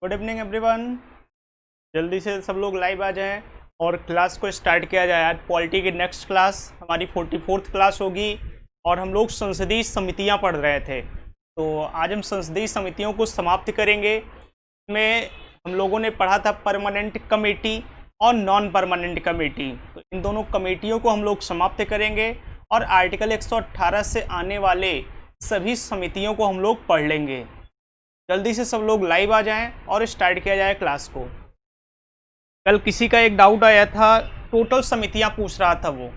Good evening everyone. जल्दी से सब लोग लाइव आ जाएं और क्लास को स्टार्ट किया जाए। आज पॉलिटी की नेक्स्ट क्लास हमारी 44th क्लास होगी और हम लोग संसदीय समितियां पढ़ रहे थे। तो आज हम संसदीय समितियों को समाप्त करेंगे। इसमें हम लोगों ने पढ़ा था परमानेंट कमेटी और नॉन परमानेंट कमेटी। तो इन दोनों कमेटियों को हम लोग समाप्त करेंगे और आर्टिकल 118 से आने वाले सभी समितियों को हम लोग पढ़ लेंगे। जल्दी से सब लोग लाइव आ जाएं और स्टार्ट किया जाए क्लास को। कल किसी का एक डाउट आया था, टोटल समितियां पूछ रहा था वो।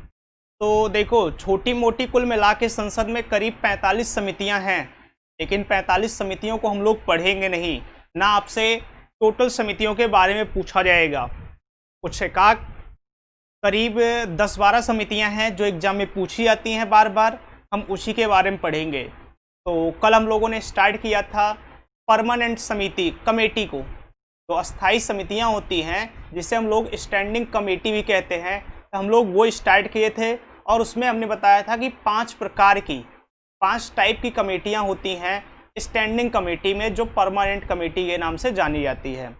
तो देखो, छोटी मोटी कुल मिला के संसद में करीब 45 समितियां हैं, लेकिन 45 समितियों को हम लोग पढ़ेंगे नहीं। ना आपसे टोटल समितियों के बारे में पूछा जाएगा। कुछ एकाक करीब 10-12 समितियां हैं जो एग्जाम में पूछी जाती हैं बार बार, हम उसी के बारे में पढ़ेंगे। तो कल हम लोगों ने स्टार्ट किया था परमानेंट समिति कमेटी को। तो अस्थाई समितियां होती हैं जिसे हम लोग स्टैंडिंग कमेटी भी कहते हैं। तो हम लोग वो स्टार्ट किए थे और उसमें हमने बताया था कि 5 टाइप की कमेटियां होती हैं स्टैंडिंग कमेटी में, जो परमानेंट कमेटी के नाम से जानी जाती है।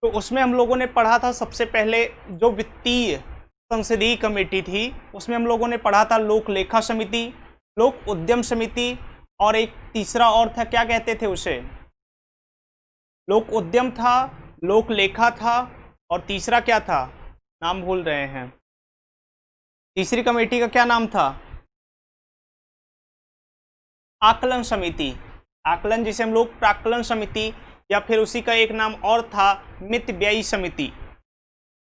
तो उसमें हम लोगों ने पढ़ा था सबसे पहले जो वित्तीय संसदीय कमेटी थी, उसमें हम लोगों ने पढ़ा था लोक लेखा समिति, लोक उद्यम समिति, और एक तीसरा और था, क्या कहते थे उसे, लोक उद्यम था, लोक लेखा था, और तीसरा क्या था, नाम भूल रहे हैं। तीसरी कमेटी का क्या नाम था? आकलन समिति। आकलन जिसे हम लोग प्राक्कलन समिति, या फिर उसी का एक नाम और था मित व्ययी समिति।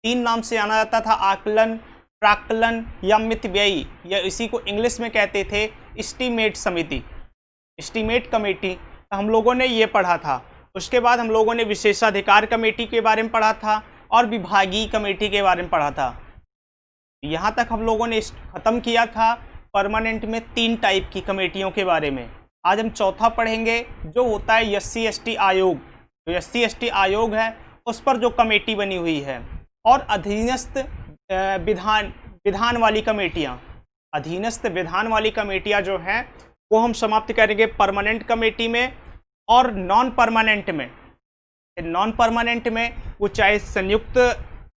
3 नाम से जाना जाता था, आकलन, प्राक्कलन या मित व्ययी, या इसी को इंग्लिश में कहते थे एस्टीमेट समिति, एस्टीमेट कमेटी। हम लोगों ने ये पढ़ा था। उसके बाद हम लोगों ने विशेषाधिकार कमेटी के बारे में पढ़ा था और विभागीय कमेटी के बारे में पढ़ा था। यहाँ तक हम लोगों ने ख़त्म किया था परमानेंट में 3 टाइप की कमेटियों के बारे में। आज हम चौथा पढ़ेंगे जो होता है SC/ST आयोग। जो SC/ST आयोग है उस पर जो कमेटी बनी हुई है, और अधीनस्थ विधान वाली कमेटियाँ, अधीनस्थ विधान वाली कमेटियाँ जो हैं वो हम समाप्त करेंगे परमानेंट कमेटी में। और नॉन परमानेंट में वो चाहे संयुक्त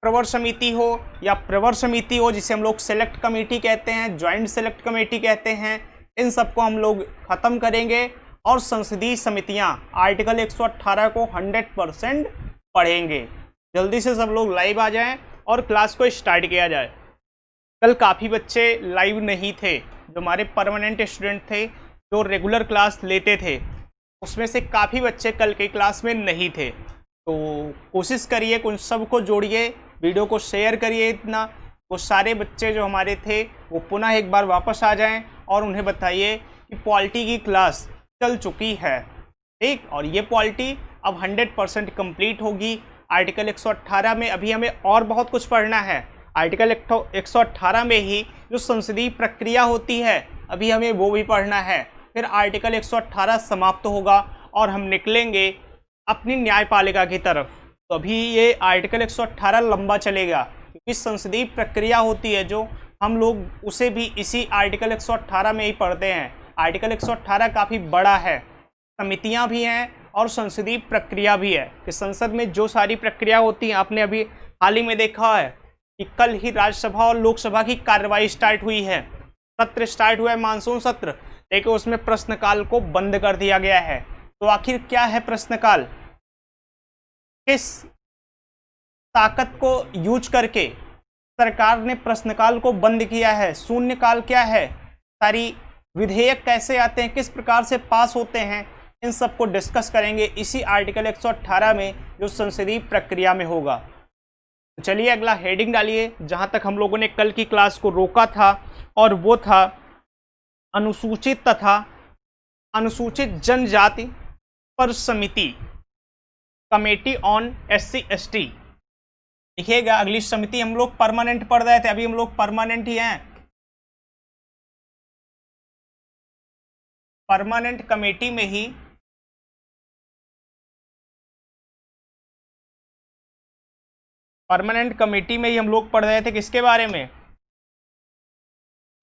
प्रवर समिति हो या प्रवर समिति हो, जिसे हम लोग सेलेक्ट कमेटी कहते हैं, ज्वाइंट सेलेक्ट कमेटी कहते हैं, इन सबको हम लोग ख़त्म करेंगे। और संसदीय समितियां आर्टिकल 118 को 100% पढ़ेंगे। जल्दी से सब लोग लाइव आ जाएं और क्लास को स्टार्ट किया जाए। कल काफ़ी बच्चे लाइव नहीं थे, जो हमारे परमानेंट स्टूडेंट थे जो रेगुलर क्लास लेते थे, उसमें से काफ़ी बच्चे कल के क्लास में नहीं थे। तो कोशिश करिए उन सबको जोड़िए, वीडियो को शेयर करिए इतना, वो सारे बच्चे जो हमारे थे वो पुनः एक बार वापस आ जाएं और उन्हें बताइए कि पॉलिटी की क्लास चल चुकी है, ठीक। और ये पॉलिटी अब 100% कंप्लीट होगी। आर्टिकल 118 में अभी हमें और बहुत कुछ पढ़ना है। आर्टिकल 118 में ही जो संसदीय प्रक्रिया होती है अभी हमें वो भी पढ़ना है। फिर आर्टिकल 118 समाप्त होगा और हम निकलेंगे अपनी न्यायपालिका की तरफ। तो अभी ये आर्टिकल 118 लंबा चलेगा, क्योंकि संसदीय प्रक्रिया होती है जो हम लोग उसे भी इसी आर्टिकल 118 में ही पढ़ते हैं। आर्टिकल 118 काफ़ी बड़ा है, समितियां भी हैं और संसदीय प्रक्रिया भी है। कि संसद में जो सारी प्रक्रिया होती है, आपने अभी हाल ही में देखा है कि कल ही राज्यसभा और लोकसभा की कार्रवाई स्टार्ट हुई है, सत्र स्टार्ट हुआ है, मानसून सत्र, लेकिन उसमें प्रश्नकाल को बंद कर दिया गया है। तो आखिर क्या है प्रश्नकाल? किस ताकत को यूज करके सरकार ने प्रश्नकाल को बंद किया है? शून्यकाल क्या है? सारी विधेयक कैसे आते हैं, किस प्रकार से पास होते हैं, इन सब को डिस्कस करेंगे इसी आर्टिकल 118 में जो संसदीय प्रक्रिया में होगा। तो चलिए अगला हेडिंग डालिए, जहां तक हम लोगों ने कल की क्लास को रोका था, और वो था अनुसूचित तथा अनुसूचित जनजाति पर समिति, कमेटी ऑन SC/ST। देखिएगा, अगली समिति हम लोग परमानेंट पढ़ रहे थे, अभी हम लोग परमानेंट ही हैं। परमानेंट कमेटी में ही हम लोग पढ़ रहे थे किसके बारे में?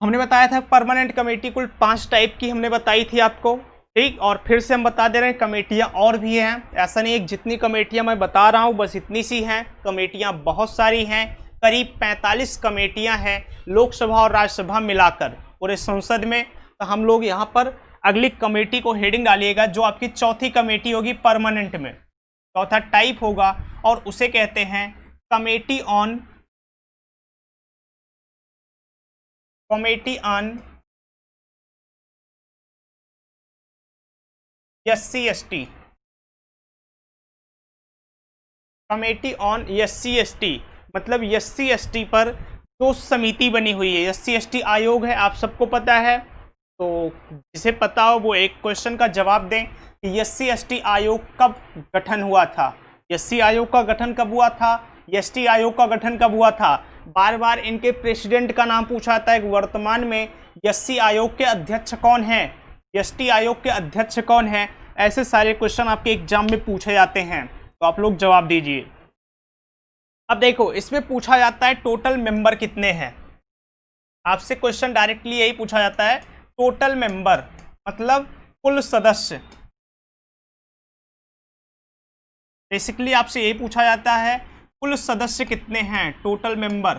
हमने बताया था परमानेंट कमेटी कुल 5 टाइप की हमने बताई थी आपको, ठीक। और फिर से हम बता दे रहे हैं कमेटियां और भी हैं, ऐसा नहीं है जितनी कमेटियां मैं बता रहा हूं बस इतनी सी हैं, कमेटियां बहुत सारी हैं। करीब 45 कमेटियां हैं लोकसभा और राज्यसभा मिलाकर पूरे संसद में। तो हम लोग यहाँ पर अगली कमेटी को हेडिंग डालिएगा, जो आपकी चौथी कमेटी होगी परमानेंट में, चौथा टाइप होगा, और उसे कहते हैं committee on SC/ST, committee on SC/ST मतलब SC/ST पर जो समिति बनी हुई है, SC/ST आयोग है, आप सबको पता है। तो जिसे पता हो वो एक क्वेश्चन का जवाब दें कि SC/ST आयोग कब गठन हुआ था, SC आयोग का गठन कब हुआ था, ST आयोग का गठन कब हुआ था। बार बार इनके प्रेसिडेंट का नाम पूछा जाता है, वर्तमान में SC आयोग के अध्यक्ष कौन हैं, ST आयोग के अध्यक्ष कौन हैं, ऐसे सारे क्वेश्चन आपके एग्जाम में पूछे जाते हैं, तो आप लोग जवाब दीजिए। अब देखो इसमें पूछा जाता है टोटल मेंबर कितने हैं, आपसे क्वेश्चन डायरेक्टली यही पूछा जाता है, टोटल मेंबर मतलब कुल सदस्य। बेसिकली आपसे यही पूछा जाता है कुल सदस्य कितने हैं, टोटल मेंबर,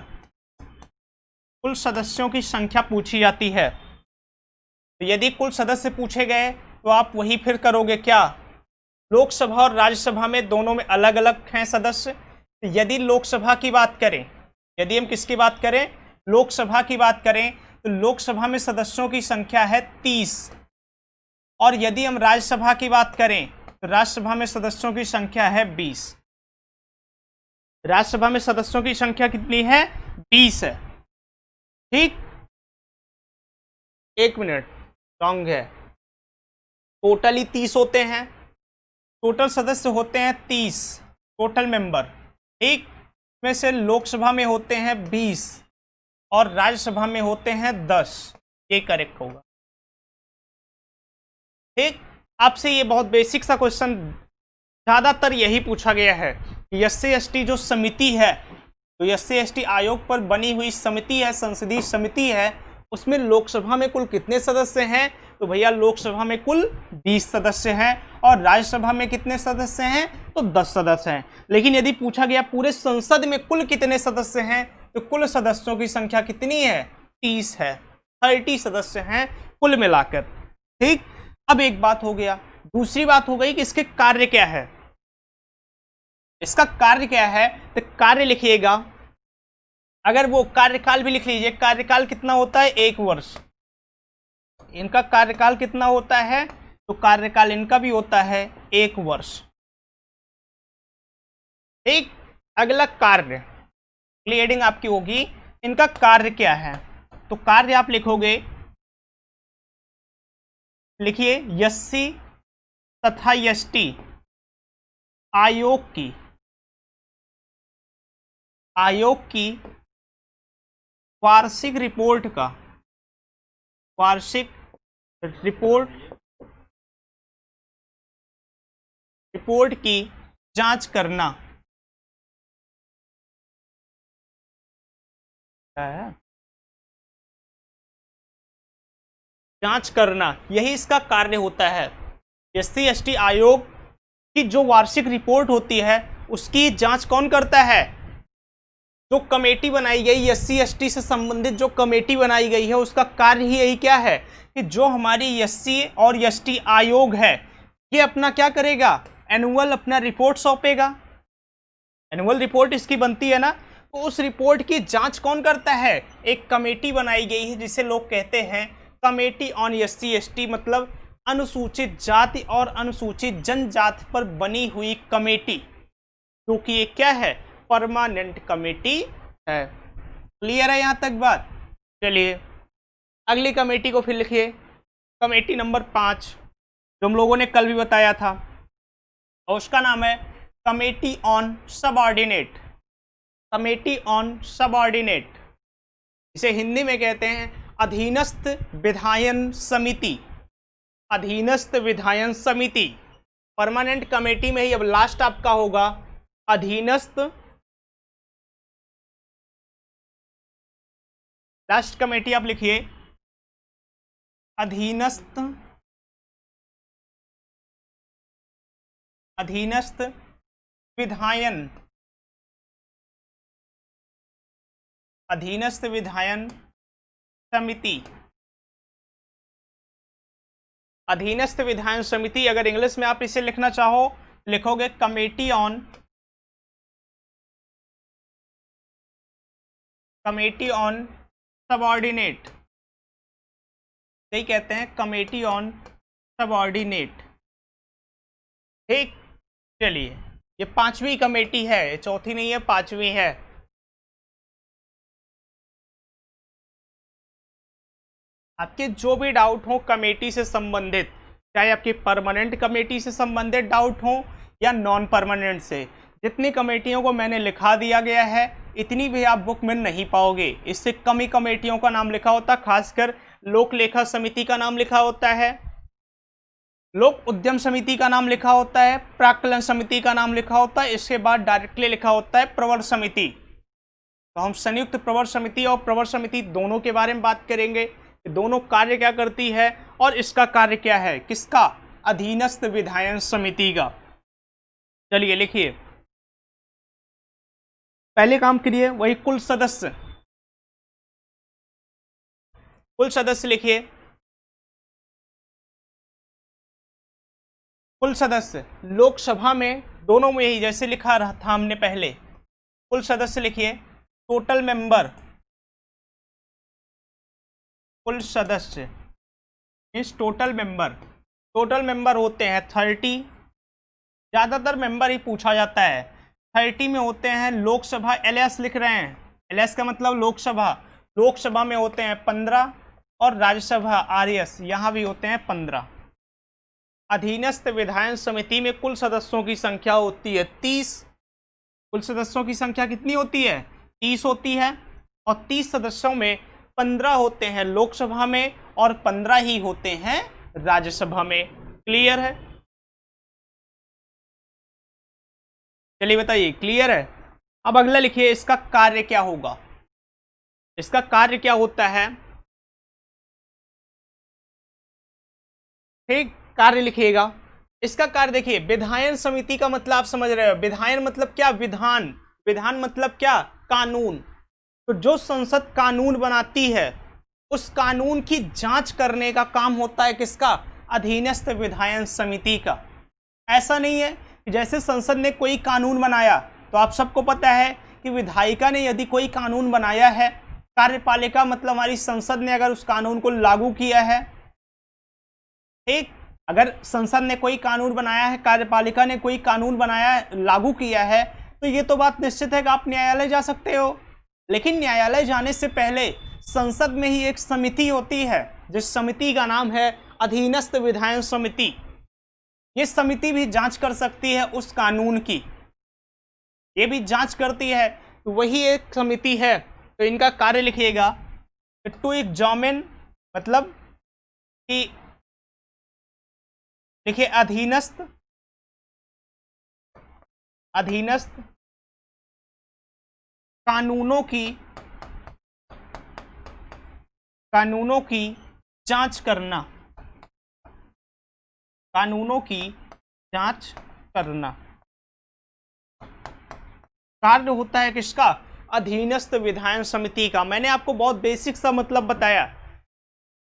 कुल सदस्यों की संख्या पूछी जाती है। तो यदि कुल सदस्य पूछे गए तो आप वही फिर करोगे क्या, लोकसभा और राज्यसभा में दोनों में अलग अलग हैं सदस्य। यदि लोकसभा की बात करें, यदि हम किसकी बात करें, लोकसभा की बात करें, तो लोकसभा में सदस्यों की संख्या है 30, और यदि हम राज्यसभा की बात करें तो राज्यसभा में सदस्यों की संख्या है 20। राज्यसभा में सदस्यों की संख्या कितनी है, 20 है। ठीक, एक मिनट, रॉन्ग है, टोटल ही 30 होते हैं, टोटल सदस्य होते हैं 30 टोटल मेंबर। ठीक, में से लोकसभा में होते हैं 20 और राज्यसभा में होते हैं 10, ये करेक्ट होगा। ठीक, आपसे ये बहुत बेसिक सा क्वेश्चन ज्यादातर यही पूछा गया है। SC/ST जो समिति है, तो SC/ST आयोग पर बनी हुई समिति है, संसदीय समिति है, उसमें लोकसभा में कुल कितने सदस्य हैं, तो भैया लोकसभा में कुल 20 सदस्य हैं, और राज्यसभा में कितने सदस्य हैं, तो 10 सदस्य हैं। लेकिन यदि पूछा गया पूरे संसद में कुल कितने सदस्य हैं, तो कुल सदस्यों की संख्या कितनी है, 30 है, 30 सदस्य हैं कुल मिलाकर। ठीक, अब एक बात हो गया, दूसरी बात हो गई कि इसके कार्य क्या है, इसका कार्य क्या है, तो कार्य लिखिएगा, अगर वो कार्यकाल भी लिख लीजिए, कार्यकाल कितना होता है, 1 वर्ष, इनका कार्यकाल कितना होता है, तो कार्यकाल इनका भी होता है 1 वर्ष। ठीक, अगला कार्य, अगली हेडिंग आपकी होगी इनका कार्य क्या है, तो कार्य आप लिखोगे, लिखिए SC तथा ST आयोग की वार्षिक रिपोर्ट का, वार्षिक रिपोर्ट की जांच करना है, जांच करना, यही इसका कार्य होता है। SC/ST आयोग की जो वार्षिक रिपोर्ट होती है उसकी जांच कौन करता है, जो कमेटी बनाई गई SC/ST से संबंधित जो कमेटी बनाई गई है उसका कार्य ही यही क्या है कि जो हमारी SC और ST आयोग है ये अपना क्या करेगा, एनुअल अपना रिपोर्ट सौंपेगा, एनुअल रिपोर्ट इसकी बनती है ना, तो उस रिपोर्ट की जांच कौन करता है, एक कमेटी बनाई गई है जिसे लोग कहते हैं कमेटी ऑन SC/ST, मतलब अनुसूचित जाति और अनुसूचित जनजाति पर बनी हुई कमेटी, क्योंकि ये क्या है, परमानेंट कमेटी है। क्लियर है यहां तक बात। चलिए अगली कमेटी को फिर लिखिए, कमेटी नंबर 5 जो हम लोगों ने कल भी बताया था, और उसका नाम है committee on subordinate, committee on subordinate, इसे हिंदी में कहते हैं अधीनस्थ विधायन समिति, अधीनस्थ विधायन समिति। परमानेंट कमेटी में ही अब लास्ट आपका होगा अधीनस्थ, लास्ट कमेटी आप लिखिए अधीनस्थ अधीनस्थ विधायन समिति। अधीनस्थ विधायन समिति, अगर इंग्लिश में आप इसे लिखना चाहो लिखोगे कमेटी ऑन सबऑर्डिनेट, यही कहते हैं कमेटी ऑन सबऑर्डिनेट। ठीक, चलिए ये 5वीं कमेटी है, ये चौथी नहीं है 5वीं है। आपके जो भी डाउट हो कमेटी से संबंधित, चाहे आपकी परमानेंट कमेटी से संबंधित डाउट हो या नॉन परमानेंट से, जितनी कमेटियों को मैंने लिखा दिया गया है इतनी भी आप बुक में नहीं पाओगे। इससे कम ही कमेटियों का नाम लिखा होता है, खासकर लोक लेखा समिति का नाम लिखा होता है, लोक उद्यम समिति का नाम लिखा होता है, प्राक्कलन समिति का नाम लिखा होता है, इसके बाद डायरेक्टली लिखा होता है प्रवर समिति। तो हम संयुक्त प्रवर समिति और प्रवर समिति दोनों के बारे में बात करेंगे, दोनों कार्य क्या करती है और इसका कार्य क्या है, किसका, अधीनस्थ विधायन समिति का। चलिए लिखिए, पहले काम करिए वही कुल सदस्य लिखिए। कुल सदस्य लोकसभा में दोनों में ही जैसे लिखा रहा था हमने पहले, कुल सदस्य लिखिए टोटल मेंबर, कुल सदस्य मीन्स टोटल मेंबर होते हैं 30, ज़्यादातर मेंबर ही पूछा जाता है। 30 में होते हैं लोकसभा, एलएस लिख रहे हैं, एलएस का मतलब लोकसभा में होते हैं 15 और राज्यसभा आरएस यहाँ भी होते हैं 15। अधीनस्थ विधायन समिति में कुल सदस्यों की संख्या होती है 30। कुल सदस्यों की संख्या कितनी होती है, 30 होती है, और 30 सदस्यों में 15 होते हैं लोकसभा में और 15 ही होते हैं राज्यसभा में। क्लियर है? चलिए बताइए, क्लियर है? अब अगला लिखिए, इसका कार्य क्या होगा, इसका कार्य क्या होता है। ठीक, कार्य लिखिएगा। इसका कार्य देखिए, विधायन समिति का मतलब आप समझ रहे हो, विधायन मतलब क्या, विधान मतलब क्या, कानून। तो जो संसद कानून बनाती है उस कानून की जांच करने का काम होता है किसका, अधीनस्थ विधायन समिति का। ऐसा नहीं है कि जैसे संसद ने कोई कानून बनाया, तो आप सबको पता है कि विधायिका ने यदि कोई कानून बनाया है, कार्यपालिका मतलब हमारी संसद ने अगर उस कानून को लागू किया है, ठीक, अगर संसद ने कोई कानून बनाया है, कार्यपालिका ने कोई कानून बनाया है, लागू किया है, तो ये तो बात निश्चित है कि आप न्यायालय जा सकते हो। लेकिन न्यायालय जाने से पहले संसद में ही एक समिति होती है, जिस समिति का नाम है अधीनस्थ विधायन समिति। ये समिति भी जांच कर सकती है उस कानून की, ये भी जांच करती है, तो वही एक समिति है। तो इनका कार्य लिखिएगा, टू एग्जामिन मतलब कि देखिए अधीनस्थ कानूनों की जांच करना, कानूनों की जांच करना कार्य होता है किसका, अधीनस्थ विधायन समिति का। मैंने आपको बहुत बेसिक सा मतलब बताया।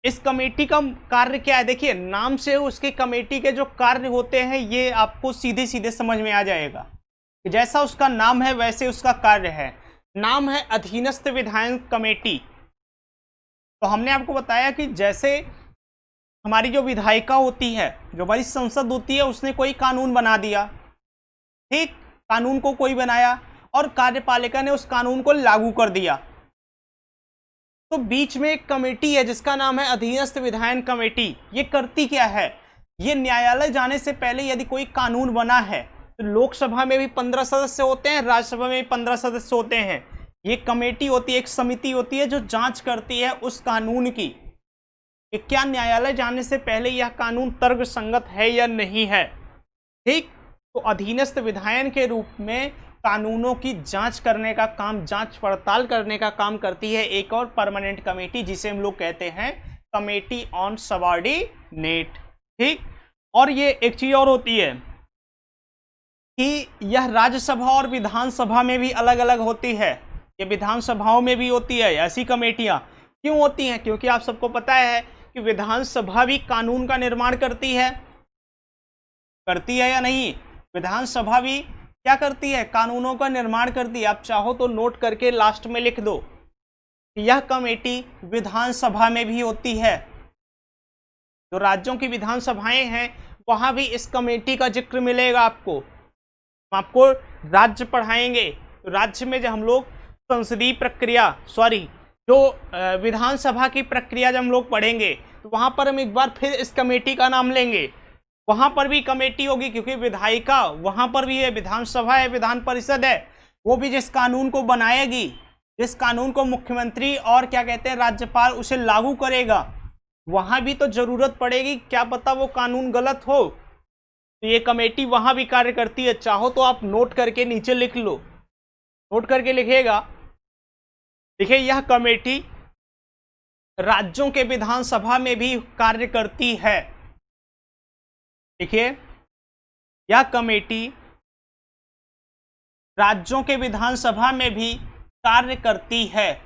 इस कमेटी का कार्य क्या है, देखिए नाम से उसके कमेटी के जो कार्य होते हैं ये आपको सीधे सीधे समझ में आ जाएगा। जैसा उसका नाम है वैसे उसका कार्य है। नाम है अधीनस्थ विधायन कमेटी। तो हमने आपको बताया कि जैसे हमारी जो विधायिका होती है, जो हमारी संसद होती है, उसने कोई कानून बना दिया, ठीक, कानून को कोई बनाया और कार्यपालिका ने उस कानून को लागू कर दिया, तो बीच में एक कमेटी है जिसका नाम है अधीनस्थ विधायन कमेटी। ये करती क्या है, ये न्यायालय जाने से पहले यदि कोई कानून बना है, तो लोकसभा में भी 15 सदस्य होते हैं, राज्यसभा में भी 15 सदस्य होते हैं। ये कमेटी होती है, एक समिति होती है जो जांच करती है उस कानून की कि क्या न्यायालय जाने से पहले यह कानून तर्कसंगत है या नहीं है। ठीक, तो अधीनस्थ विधायन के रूप में कानूनों की जांच करने का काम, जांच पड़ताल करने का काम करती है एक और परमानेंट कमेटी, जिसे हम लोग कहते हैं कमेटी ऑन सबऑर्डिनेट। ठीक, और ये एक चीज और होती है, कि यह राज्यसभा और विधानसभा में भी अलग अलग होती है। ये विधानसभाओं में भी होती है ऐसी कमेटियां। क्यों होती हैं? क्योंकि आप सबको पता है कि विधानसभा भी कानून का निर्माण करती है या नहीं? विधानसभा भी क्या करती है? कानूनों का निर्माण करती है। आप चाहो तो नोट करके लास्ट में लिख दो, यह कमेटी विधानसभा में भी होती है। जो राज्यों की विधानसभाएं हैं वहां भी इस कमेटी का जिक्र मिलेगा आपको। हम आपको राज्य पढ़ाएंगे तो राज्य में जब हम लोग संसदीय प्रक्रिया जो विधानसभा की प्रक्रिया जब हम लोग पढ़ेंगे तो वहां पर हम एक बार फिर इस कमेटी का नाम लेंगे। वहां पर भी कमेटी होगी क्योंकि विधायिका वहां पर भी है, विधानसभा है, विधान परिषद है, वो भी जिस कानून को बनाएगी, जिस कानून को मुख्यमंत्री और क्या कहते हैं राज्यपाल उसे लागू करेगा, वहां भी तो जरूरत पड़ेगी। क्या पता वो कानून गलत हो, तो ये कमेटी वहां भी कार्य करती है। चाहो तो आप नोट करके नीचे लिख लो, नोट करके लिखेगा। देखिए यह कमेटी राज्यों के विधानसभा में भी कार्य करती है। देखिए यह कमेटी राज्यों के विधानसभा में भी कार्य करती है।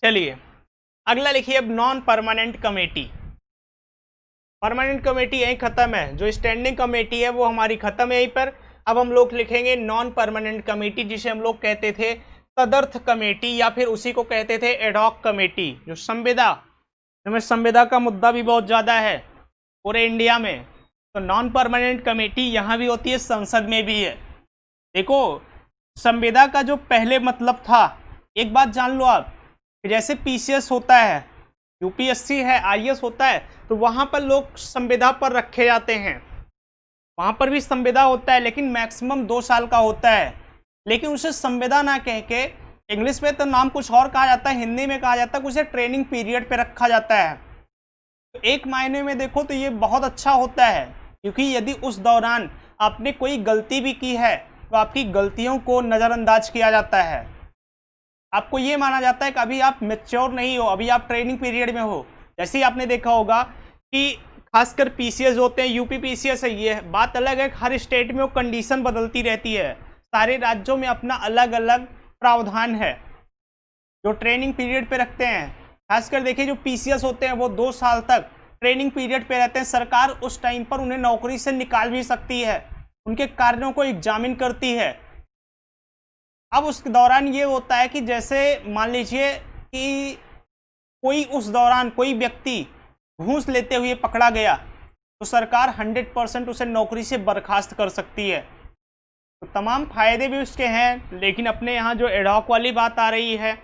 चलिए अगला लिखिए अब non permanent committee. Permanent committee यही खत्म है, जो स्टैंडिंग कमेटी है वो हमारी खत्म है यहीं पर। अब हम लोग लिखेंगे नॉन परमानेंट कमेटी, जिसे हम लोग कहते थे तदर्थ कमेटी या फिर उसी को कहते थे एडॉक कमेटी। जो संविदा का मुद्दा भी बहुत ज्यादा है पूरे इंडिया में, तो नॉन परमानेंट कमेटी यहाँ भी होती है, संसद में भी है। देखो संविदा का जो पहले मतलब था, एक बात जान लो आप, जैसे पीसीएस होता है, यूपीएससी है, आईएएस होता है, तो वहां पर लोग संविदा पर रखे जाते हैं। वहां पर भी संविदा होता है लेकिन मैक्सिमम 2 साल का होता है। लेकिन उसे संविदा ना कह के इंग्लिश में तो नाम कुछ और कहा जाता है, हिंदी में कहा जाता है, उसे ट्रेनिंग पीरियड पे रखा जाता है। तो एक मायने में देखो तो ये बहुत अच्छा होता है, क्योंकि यदि उस दौरान आपने कोई गलती भी की है तो आपकी गलतियों को नज़रअंदाज किया जाता है। आपको ये माना जाता है कि अभी आप मैच्योर नहीं हो, अभी आप ट्रेनिंग पीरियड में हो। जैसे ही आपने देखा होगा कि खासकर पीसीएस होते हैं, यूपी पीसीएस है, ये बात अलग है, हर स्टेट में वो कंडीशन बदलती रहती है। सारे राज्यों में अपना अलग अलग प्रावधान है जो ट्रेनिंग पीरियड पे रखते हैं। खासकर देखिए जो पीसीएस होते हैं वो 2 साल तक ट्रेनिंग पीरियड पे रहते हैं। सरकार उस टाइम पर उन्हें नौकरी से निकाल भी सकती है, उनके कार्यों को एग्जामिन करती है। अब उस दौरान ये होता है कि जैसे मान लीजिए कि कोई उस दौरान कोई व्यक्ति घूस लेते हुए पकड़ा गया तो सरकार 100% उसे नौकरी से बर्खास्त कर सकती है। तो तमाम फायदे भी उसके हैं, लेकिन अपने यहाँ जो एडॉक वाली बात आ रही है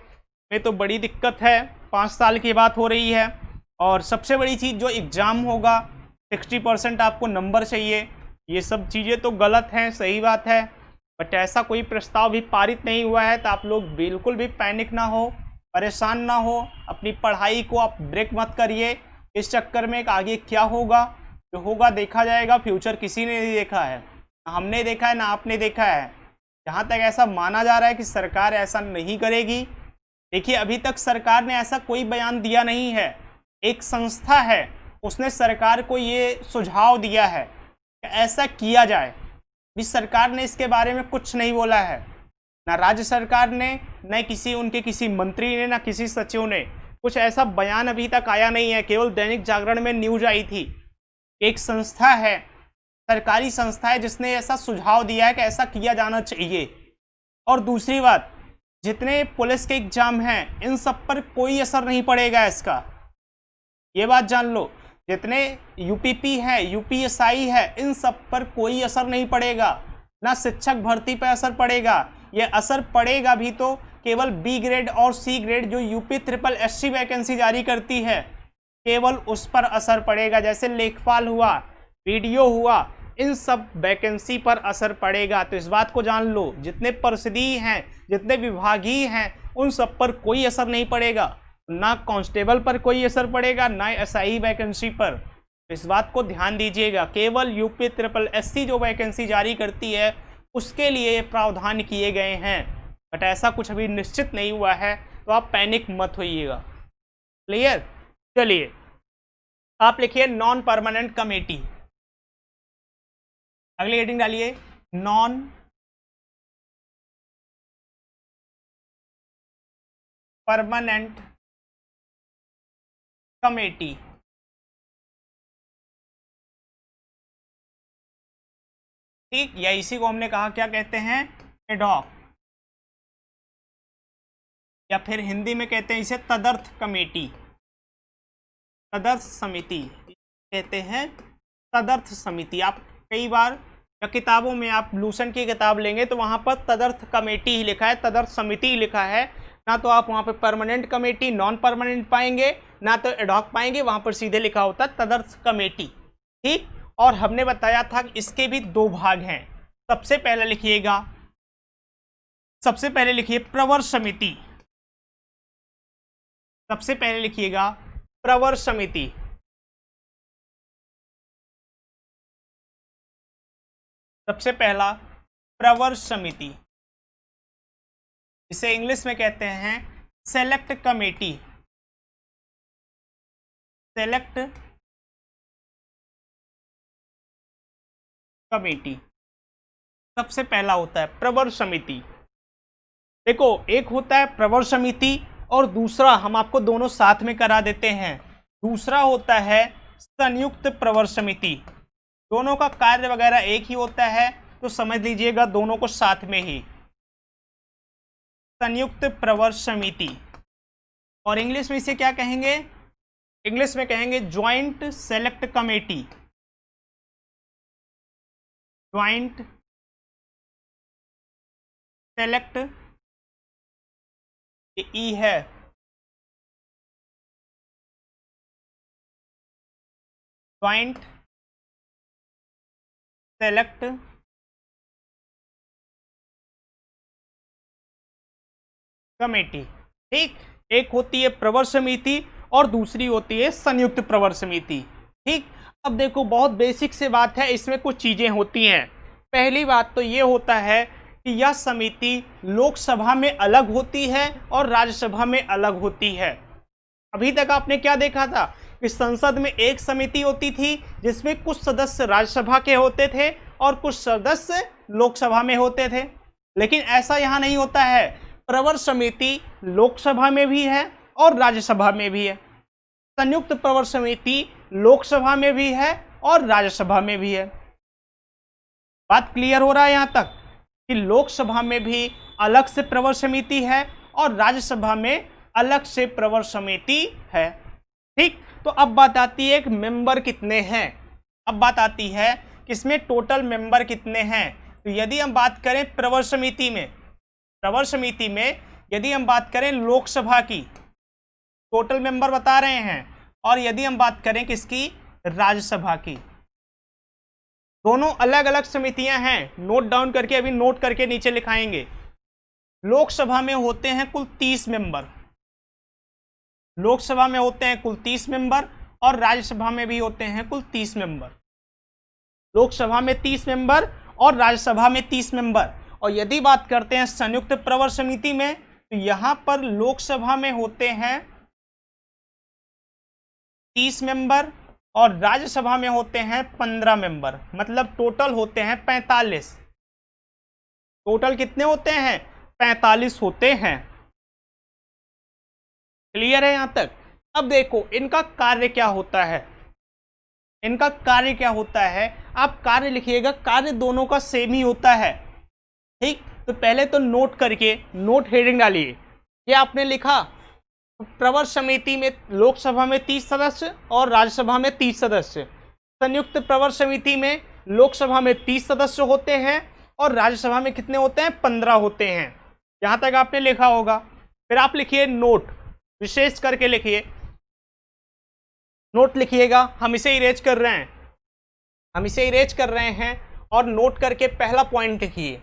में तो बड़ी दिक्कत है। 5 साल की बात हो रही है और सबसे बड़ी चीज़ जो एग्ज़ाम होगा 60% आपको नंबर चाहिए। ये सब चीज़ें तो गलत हैं, सही बात है, बट ऐसा कोई प्रस्ताव भी पारित नहीं हुआ है। तो आप लोग बिल्कुल भी पैनिक ना हो, परेशान ना हो, अपनी पढ़ाई को आप ब्रेक मत करिए इस चक्कर में कि आगे क्या होगा। जो होगा देखा जाएगा, फ्यूचर किसी ने नहीं देखा है, ना हमने देखा है ना आपने देखा है। जहाँ तक ऐसा माना जा रहा है कि सरकार ऐसा नहीं करेगी, देखिए अभी तक सरकार ने ऐसा कोई बयान दिया नहीं है। एक संस्था है उसने सरकार को ये सुझाव दिया है कि ऐसा किया जाए, भी सरकार ने इसके बारे में कुछ नहीं बोला है, ना राज्य सरकार ने, न किसी मंत्री ने, ना किसी सचिव ने। कुछ ऐसा बयान अभी तक आया नहीं है। केवल दैनिक जागरण में न्यूज आई थी, एक संस्था है, सरकारी संस्था है, जिसने ऐसा सुझाव दिया है कि ऐसा किया जाना चाहिए। और दूसरी बात, जितने पुलिस के एग्जाम हैं इन सब पर कोई असर नहीं पड़ेगा इसका, ये बात जान लो। जितने यूपीपी है, यूपीएसआई है, इन सब पर कोई असर नहीं पड़ेगा, ना शिक्षक भर्ती पर असर पड़ेगा। ये असर पड़ेगा भी तो केवल बी ग्रेड और सी ग्रेड जो यूपी SSSC वैकेंसी जारी करती है, केवल उस पर असर पड़ेगा। जैसे लेखपाल हुआ, वीडियो हुआ, इन सब वैकेंसी पर असर पड़ेगा। तो इस बात को जान लो, जितने परिषदीय हैं, जितने विभागीय हैं, उन सब पर कोई असर नहीं पड़ेगा, ना कांस्टेबल पर कोई असर पड़ेगा, ना एसआई वैकेंसी पर। इस बात को ध्यान दीजिएगा। केवल यूपी SSSC जो वैकेंसी जारी करती है उसके लिए प्रावधान किए गए हैं। बट ऐसा कुछ अभी निश्चित नहीं हुआ है, तो आप पैनिक मत होइएगा। क्लियर? चलिए आप लिखिए नॉन परमानेंट कमेटी। अगली हेडिंग डालिए नॉन परमानेंट कमेटी। ठीक, या इसी को हमने कहा क्या कहते हैं, एडॉक, या फिर हिंदी में कहते हैं इसे तदर्थ कमेटी, तदर्थ समिति कहते हैं, तदर्थ समिति। आप कई बार या किताबों में आप लूसन की किताब लेंगे तो वहां पर तदर्थ कमेटी ही लिखा है, तदर्थ समिति ही लिखा है, ना तो आप वहां पर परमानेंट कमेटी, नॉन परमानेंट पाएंगे, ना तो एडॉक पाएंगे, वहां पर सीधे लिखा होता है तदर्थ कमेटी। ठीक, और हमने बताया था कि इसके भी दो भाग हैं। सबसे पहले लिखिएगा, सबसे पहले लिखिए प्रवर समिति, सबसे पहले लिखिएगा प्रवर समिति। सबसे पहला प्रवर समिति, इसे इंग्लिश में कहते हैं सेलेक्ट कमेटी, सेलेक्ट कमेटी। सबसे पहला होता है प्रवर समिति। देखो, एक होता है प्रवर समिति और दूसरा हम आपको दोनों साथ में करा देते हैं, दूसरा होता है संयुक्त प्रवर समिति। दोनों का कार्य वगैरह एक ही होता है, तो समझ लीजिएगा दोनों को साथ में ही, संयुक्त प्रवर समिति। और इंग्लिश में इसे क्या कहेंगे, इंग्लिश में कहेंगे joint select committee, joint select, ये ई है, ज्वाइंट सेलेक्ट कमेटी। ठीक, एक होती है प्रवर समिति और दूसरी होती है संयुक्त प्रवर समिति। ठीक, अब देखो बहुत बेसिक से बात है, इसमें कुछ चीजें होती हैं। पहली बात तो ये होता है कि यह समिति लोकसभा में अलग होती है और राज्यसभा में अलग होती है। अभी तक आपने क्या देखा था कि संसद में एक समिति होती थी जिसमें कुछ सदस्य राज्यसभा के होते थे और कुछ सदस्य लोकसभा में होते थे, लेकिन ऐसा यहाँ नहीं होता है। प्रवर समिति लोकसभा में भी है और राज्यसभा में भी है, संयुक्त प्रवर समिति लोकसभा में भी है और राज्यसभा में भी है। बात क्लियर हो रहा है यहाँ तक कि लोकसभा में भी अलग से प्रवर समिति है और राज्यसभा में अलग से प्रवर समिति है। ठीक, तो अब बात आती है कि मेंबर कितने हैं। अब बात आती है कि इसमें टोटल मेंबर कितने हैं। तो यदि हम बात करें प्रवर समिति में, प्रवर समिति में यदि हम बात करें लोकसभा की, टोटल मेंबर बता रहे हैं, और यदि हम बात करें किसकी, राज्यसभा की, दोनों अलग अलग समितियां हैं। नोट डाउन करके, अभी नोट करके नीचे लिखाएंगे। लोकसभा में होते हैं कुल 30 मेंबर, लोकसभा में होते हैं कुल 30 मेंबर और राज्यसभा में भी होते हैं कुल 30 मेंबर। लोकसभा में 30 मेंबर और राज्यसभा में 30 मेंबर। और यदि बात करते हैं संयुक्त प्रवर समिति में, तो यहां पर लोकसभा में होते हैं 30 मेंबर और राज्यसभा में होते हैं 15 मेंबर, मतलब टोटल होते हैं 45। टोटल कितने होते हैं, 45 होते हैं। क्लियर है यहां तक? अब देखो इनका कार्य क्या होता है, इनका कार्य क्या होता है, आप कार्य लिखिएगा, कार्य दोनों का सेम ही होता है। ठीक, तो पहले तो नोट करके नोट हेडिंग डालिए। ये आपने लिखा प्रवर समिति में लोकसभा में 30 सदस्य और राज्यसभा में 30 सदस्य, संयुक्त प्रवर समिति में लोकसभा में 30 सदस्य होते हैं और राज्यसभा में कितने होते हैं, 15 होते हैं। यहां तक आपने लिखा होगा। फिर आप लिखिए नोट, विशेष करके लिखिए, नोट लिखिएगा। हम इसे इरेज कर रहे हैं, हम इसे इरेज कर रहे हैं और नोट करके पहला पॉइंट लिखिए।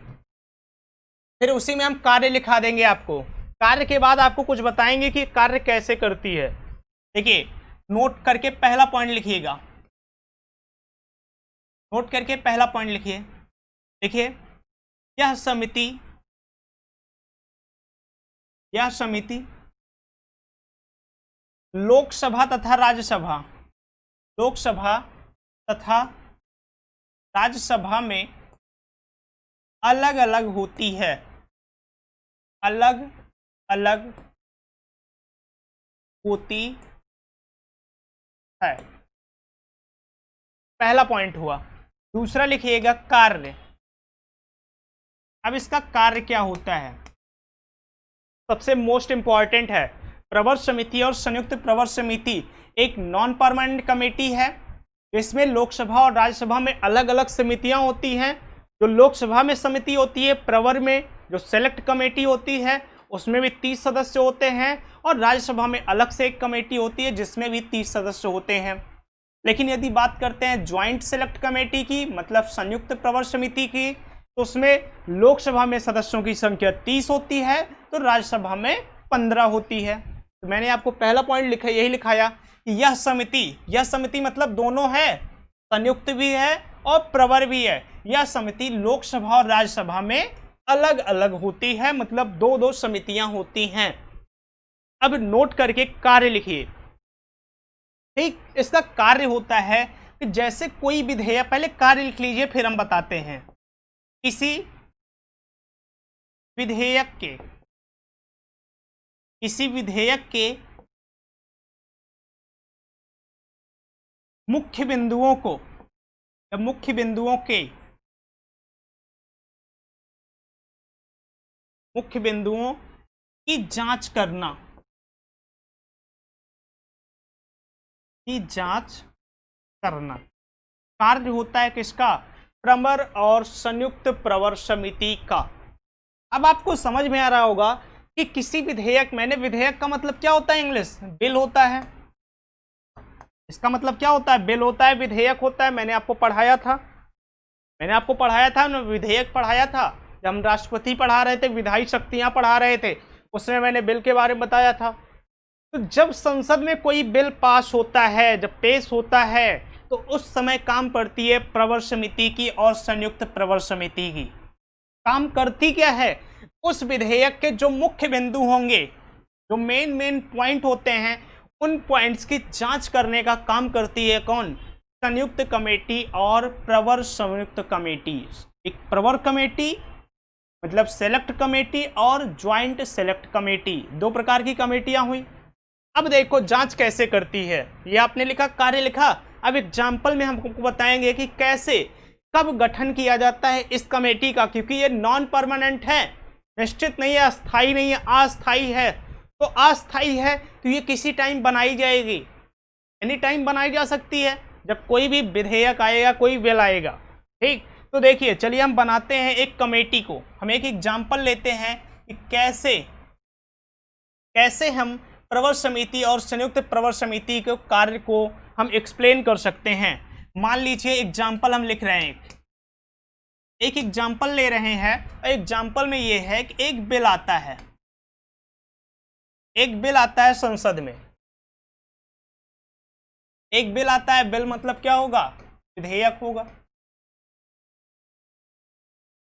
फिर उसी में हम कार्य लिखा देंगे आपको। कार्य के बाद आपको कुछ बताएंगे कि कार्य कैसे करती है। देखिए, नोट करके पहला पॉइंट लिखिएगा, नोट करके पहला पॉइंट लिखिए। देखिए, यह समिति यह समिति लोकसभा तथा राज्यसभा, लोकसभा तथा राज्यसभा में अलग अलग होती है, अलग अलग होती है। पहला पॉइंट हुआ। दूसरा लिखिएगा कार्य। अब इसका कार्य क्या होता है, सबसे मोस्ट इंपॉर्टेंट है। प्रवर समिति और संयुक्त प्रवर समिति एक नॉन परमानेंट कमेटी है, जिसमें लोकसभा और राज्यसभा में अलग अलग समितियां होती हैं। जो लोकसभा में समिति होती है, प्रवर में जो सेलेक्ट कमेटी होती है, उसमें भी 30 सदस्य होते हैं, और राज्यसभा में अलग से एक कमेटी होती है जिसमें भी 30 सदस्य होते हैं। लेकिन यदि बात करते हैं ज्वाइंट सेलेक्ट कमेटी की, मतलब संयुक्त प्रवर समिति की, तो उसमें लोकसभा में सदस्यों की संख्या 30 होती है, तो राज्यसभा में 15 होती है। तो मैंने आपको पहला पॉइंट लिखा, यही लिखाया कि यह समिति मतलब दोनों है, संयुक्त भी है और प्रवर भी है। यह समिति लोकसभा और राज्यसभा में अलग अलग होती है, मतलब दो दो समितियां होती हैं। अब नोट करके कार्य लिखिए। ठीक, इसका कार्य होता है कि जैसे कोई विधेयक, पहले कार्य लिख लीजिए फिर हम बताते हैं। किसी विधेयक के मुख्य बिंदुओं को, या मुख्य बिंदुओं की जांच करना, कार्य होता है किसका, प्रवर और संयुक्त प्रवर समिति का। अब आपको समझ में आ रहा होगा कि किसी विधेयक, मैंने विधेयक का मतलब क्या होता है, इंग्लिश बिल होता है। इसका मतलब क्या होता है, बिल होता है, विधेयक होता है। मैंने आपको पढ़ाया था विधेयक पढ़ाया था जब हम राष्ट्रपति पढ़ा रहे थे, विधायी शक्तियां पढ़ा रहे थे, उसमें मैंने बिल के बारे में बताया था। तो जब संसद में कोई बिल पास होता है, जब पेश होता है, तो उस समय काम पड़ती है प्रवर समिति की और संयुक्त प्रवर समिति की। काम करती क्या है, उस विधेयक के जो मुख्य बिंदु होंगे, जो मेन पॉइंट होते हैं, उन पॉइंट्स की जांच करने का काम करती है कौन, संयुक्त कमेटी और प्रवर संयुक्त कमेटी। एक प्रवर कमेटी मतलब सेलेक्ट कमेटी और ज्वाइंट सेलेक्ट कमेटी, दो प्रकार की कमेटियां हुई। अब देखो जांच कैसे करती है, ये आपने लिखा, कार्य लिखा। अब एग्जाम्पल में हमको बताएंगे कि कैसे, कब गठन किया जाता है इस कमेटी का, क्योंकि ये नॉन परमानेंट है, निश्चित नहीं है, अस्थाई नहीं है, अस्थाई है। तो अस्थाई है तो ये किसी टाइम बनाई जाएगी, एनी टाइम बनाई जा सकती है, जब कोई भी विधेयक आएगा, कोई बिल आएगा। ठीक, तो देखिए, चलिए हम बनाते हैं एक कमेटी को। हम एक एग्जाम्पल लेते हैं कि कैसे हम प्रवर समिति और संयुक्त प्रवर समिति के कार्य को हम एक्सप्लेन कर सकते हैं। मान लीजिए एग्जाम्पल हम लिख रहे हैं, एक एग्जाम्पल ले रहे हैं, और एग्जाम्पल में ये है कि एक बिल आता है, संसद में एक बिल आता है। बिल मतलब क्या होगा, विधेयक होगा।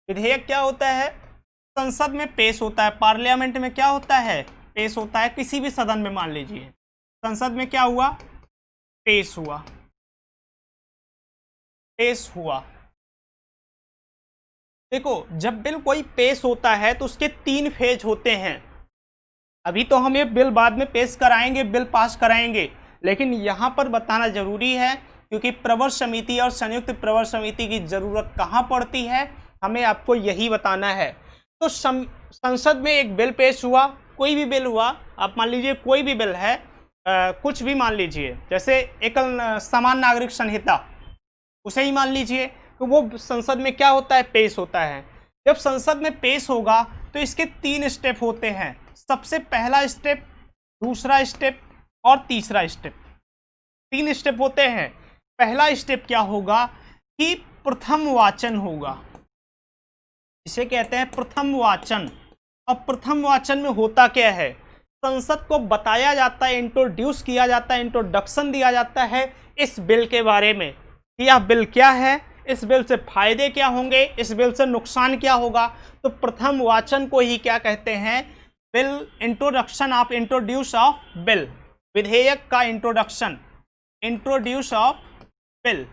विधेयक क्या होता है, संसद में पेश होता है, पार्लियामेंट में क्या होता है, पेश होता है। किसी भी सदन में मान लीजिए संसद में क्या हुआ, पेश हुआ। देखो, जब बिल कोई पेश होता है तो उसके 3 फेज होते हैं। अभी तो हम ये बिल बाद में पेश कराएंगे, बिल पास कराएंगे, लेकिन यहाँ पर बताना जरूरी है, क्योंकि प्रवर समिति और संयुक्त प्रवर समिति की जरूरत कहाँ पड़ती है, हमें आपको यही बताना है। तो संसद में एक बिल पेश हुआ, कोई भी बिल हुआ, आप मान लीजिए कोई भी बिल है, कुछ भी मान लीजिए, जैसे एक समान नागरिक संहिता, उसे ही मान लीजिए, तो वो संसद में क्या होता है, पेश होता है। जब संसद में पेश होगा तो इसके 3 स्टेप होते हैं। सबसे पहला स्टेप, दूसरा स्टेप और तीसरा स्टेप, 3 स्टेप होते हैं। पहला स्टेप क्या होगा कि प्रथम वाचन होगा, इसे कहते हैं प्रथम वाचन। अब प्रथम वाचन में होता क्या है, संसद को बताया जाता है, इंट्रोड्यूस किया जाता है, इंट्रोडक्शन दिया जाता है इस बिल के बारे में कि यह बिल क्या है, इस बिल से फायदे क्या होंगे, इस बिल से नुकसान क्या होगा। तो प्रथम वाचन को ही क्या कहते हैं, bill introduction of introduce of bill, विधेयक का इंट्रोडक्शन, इंट्रोड्यूस ऑफ बिल।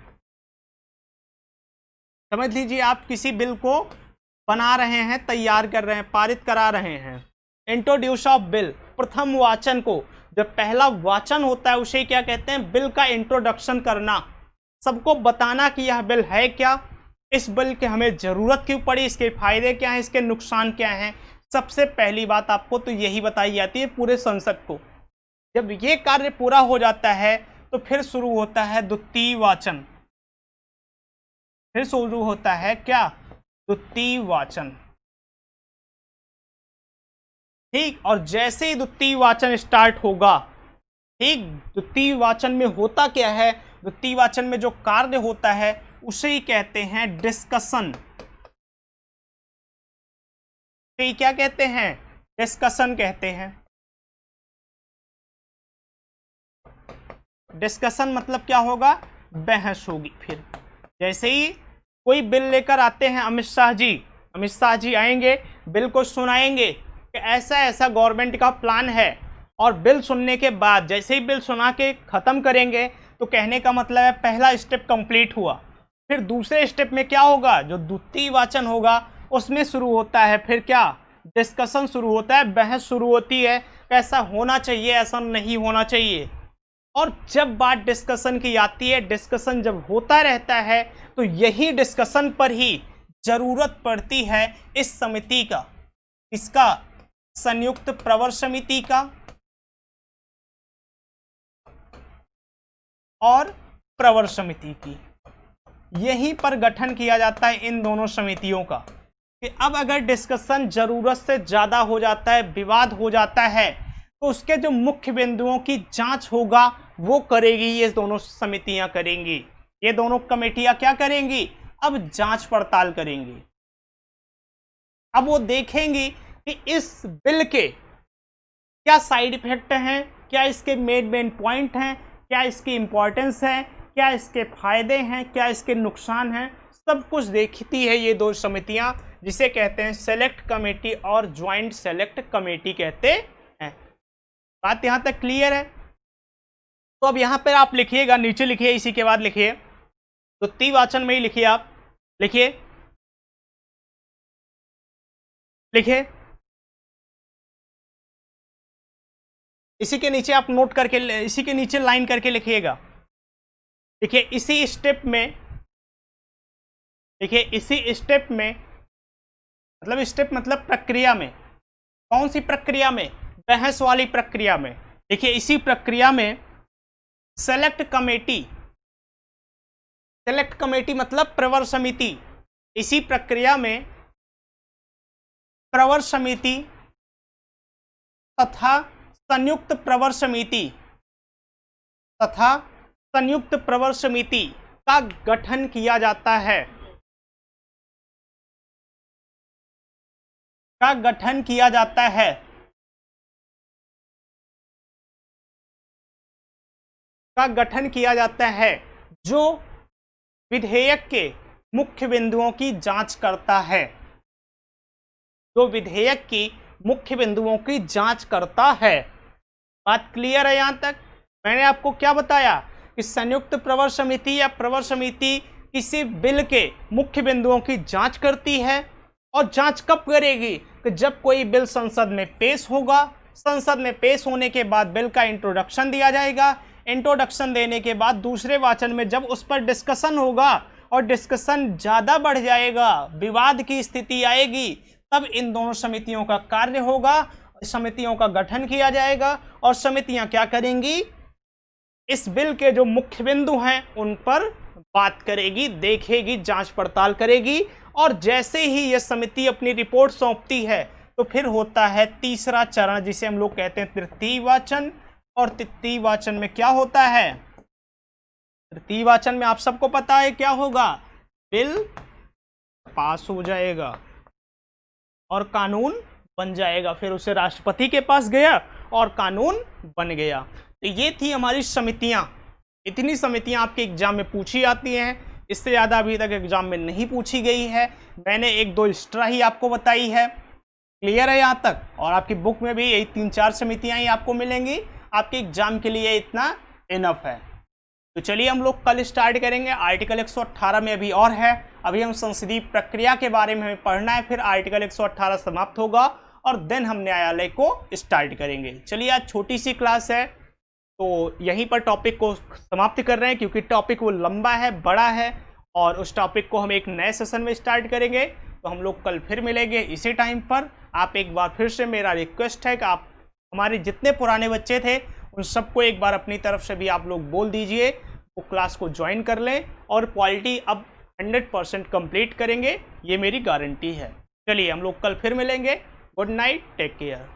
समझ लीजिए आप किसी बिल को बना रहे हैं, तैयार कर रहे हैं, पारित करा रहे हैं। इंट्रोड्यूस ऑफ बिल, प्रथम वाचन को, जब पहला वाचन होता है उसे क्या कहते हैं? बिल का इंट्रोडक्शन करना, सबको बताना कि यह बिल है क्या, इस बिल की हमें जरूरत क्यों पड़ी, इसके फायदे क्या हैं, इसके नुकसान क्या हैं। सबसे पहली बात आपको तो यही बताई जाती है पूरे संसद को। जब ये कार्य पूरा हो जाता है तो फिर शुरू होता है द्वितीय वाचन, फिर शुरू होता है क्या? द्वितीय वाचन। ठीक, और जैसे ही द्वितीय वाचन स्टार्ट होगा, ठीक, द्वितीय वाचन में होता क्या है? द्वितीय वाचन में जो कार्य होता है उसे ही कहते हैं डिस्कशन। क्या कहते हैं? डिस्कशन कहते हैं। डिस्कशन मतलब क्या होगा? बहस होगी। फिर जैसे ही कोई बिल लेकर आते हैं अमित शाह जी आएंगे, बिल को सुनाएंगे कि ऐसा ऐसा गवर्नमेंट का प्लान है, और बिल सुनने के बाद जैसे ही बिल सुना के खत्म करेंगे तो कहने का मतलब है पहला स्टेप कंप्लीट हुआ। फिर दूसरे स्टेप में क्या होगा? जो द्वितीय वाचन होगा उसमें शुरू होता है फिर क्या? डिस्कशन शुरू होता है, बहस शुरू होती है, ऐसा होना चाहिए, ऐसा नहीं होना चाहिए। और जब बात डिस्कशन की आती है, डिस्कशन जब होता रहता है तो यही डिस्कशन पर ही जरूरत पड़ती है इस समिति का, इसका संयुक्त प्रवर समिति का और प्रवर समिति की। यहीं पर गठन किया जाता है इन दोनों समितियों का कि अब अगर डिस्कशन जरूरत से ज्यादा हो जाता है, विवाद हो जाता है, तो उसके जो मुख्य बिंदुओं की जांच होगा वो करेगी, ये दोनों समितियां करेंगी, ये दोनों कमेटियां क्या करेंगी? अब जांच पड़ताल करेंगी। अब वो देखेंगी कि इस बिल के क्या साइड इफेक्ट हैं, क्या इसके मेन पॉइंट हैं, क्या इसकी इंपॉर्टेंस है, क्या इसके फायदे हैं, क्या इसके नुकसान हैं, सब कुछ देखती है ये दो समितियां, जिसे कहते हैं सेलेक्ट कमेटी और ज्वाइंट सेलेक्ट कमेटी कहते हैं। बात यहां तक क्लियर है? तो अब यहां पर आप लिखिएगा, नीचे लिखिए, इसी के बाद लिखिए, द्वितीय वाचन में ही लिखिए, आप लिखिए, लिखिए, इसी के नीचे आप नोट करके, इसी के नीचे लाइन करके लिखिएगा। देखिए इसी स्टेप में, देखिए इसी स्टेप में, मतलब स्टेप मतलब प्रक्रिया में, कौन सी प्रक्रिया में? बहस वाली प्रक्रिया में। देखिए इसी प्रक्रिया में सेलेक्ट कमेटी मतलब प्रवर समिति, इसी प्रक्रिया में प्रवर समिति तथा संयुक्त प्रवर समिति का गठन किया जाता है, जो विधेयक के मुख्य बिंदुओं की जांच करता है, जो विधेयक की मुख्य बिंदुओं की जांच करता है। बात क्लियर है? यहां तक मैंने आपको क्या बताया कि संयुक्त प्रवर समिति या प्रवर समिति किसी बिल के मुख्य बिंदुओं की जांच करती है, और जांच कब करेगी? कि जब कोई बिल संसद में पेश होगा, संसद में पेश होने के बाद बिल का इंट्रोडक्शन दिया जाएगा, इंट्रोडक्शन देने के बाद दूसरे वाचन में जब उस पर डिस्कशन होगा और डिस्कशन ज़्यादा बढ़ जाएगा, विवाद की स्थिति आएगी, तब इन दोनों समितियों का कार्य होगा, समितियों का गठन किया जाएगा, और समितियां क्या करेंगी? इस बिल के जो मुख्य बिंदु हैं उन पर बात करेगी, देखेगी, जांच पड़ताल करेगी, और जैसे ही यह समिति अपनी रिपोर्ट सौंपती है तो फिर होता है तीसरा चरण, जिसे हम लोग कहते हैं तृतीय वाचन। और तृतीय वाचन में क्या होता है? तृतीय वाचन में आप सबको पता है क्या होगा? बिल पास हो जाएगा और कानून बन जाएगा, फिर उसे राष्ट्रपति के पास गया और कानून बन गया। तो ये थी हमारी समितियां। इतनी समितियां आपके एग्जाम में पूछी जाती हैं, इससे ज़्यादा अभी तक एग्जाम में नहीं पूछी गई है। मैंने एक दो एक्स्ट्रा ही आपको बताई है, क्लियर है यहाँ तक? और आपकी बुक में भी यही 3-4 समितियाँ ही आपको मिलेंगी, आपके एग्जाम के लिए इतना इनफ है। तो चलिए हम लोग कल स्टार्ट करेंगे। आर्टिकल 118 में अभी और है, अभी हम संसदीय प्रक्रिया के बारे में हमें पढ़ना है, फिर आर्टिकल 118 समाप्त होगा और देन हम न्यायालय को स्टार्ट करेंगे। चलिए आज छोटी सी क्लास है तो यहीं पर टॉपिक को समाप्त कर रहे हैं, क्योंकि टॉपिक वो लंबा है, बड़ा है, और उस टॉपिक को हम एक नए सेशन में स्टार्ट करेंगे। तो हम लोग कल फिर मिलेंगे इसी टाइम पर। आप एक बार फिर से मेरा रिक्वेस्ट है कि आप हमारे जितने पुराने बच्चे थे उन सबको एक बार अपनी तरफ से भी आप लोग बोल दीजिए वो क्लास को ज्वाइन कर लें, और क्वालिटी अब 100% कंप्लीट करेंगे, ये मेरी गारंटी है। चलिए हम लोग कल फिर मिलेंगे। Good night, take care.